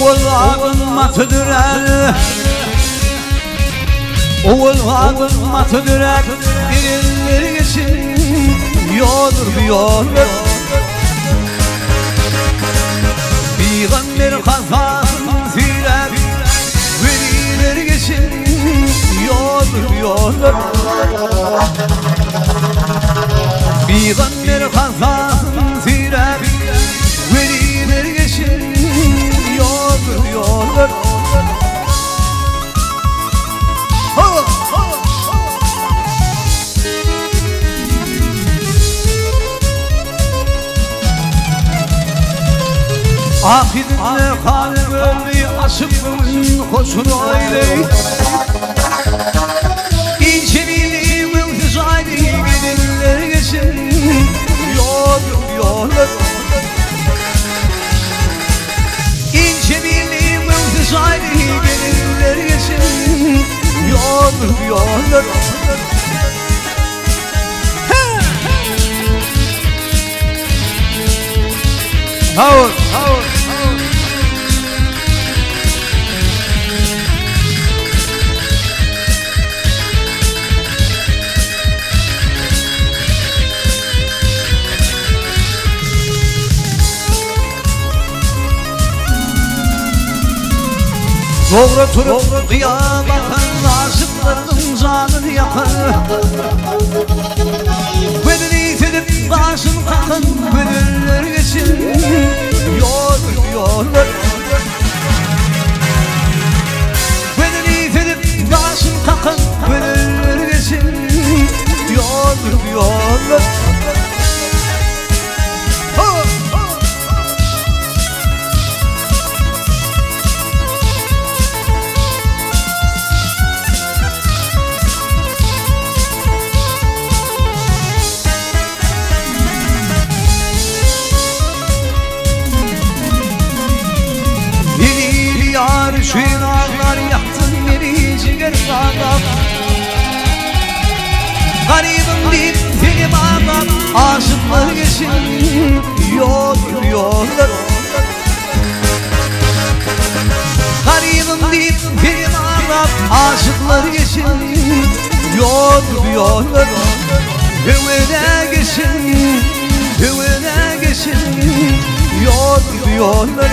Oğulların matı dürer, oğulların matı dürer. Birinleri geçin yoldur bir yoldur. Peygamber kazasın filan, velileri geçin yoldur bir yoldur. Peygamber kazasın filan, velileri geçin yoldur bir yoldur. Akidinle kalem ölmeyi aşıkın hoşunu ayrey. İnce bildiğim ültüzaydı gelinler geçin yoldur yoldur. İnce bildiğim ültüzaydı gelinler geçin yoldur yoldur. Havur, havur. Doğru turup kıyamakan aşıkların canını yakar. Bedeni itedip başın kakın, bedeller geçin yoldur yoldur. Bedeni itedip başın kakın, bedeller geçin yoldur yoldur. Şu yanarlar yaktın beni ciğer sağlam. Garibim deyip seni bağlam, aşıklar geçin yoldur yoldur. Garibim deyip seni bağlam, aşıklar geçin yoldur yoldur. Hüvene geçin, hüvene geçin yoldur yoldur.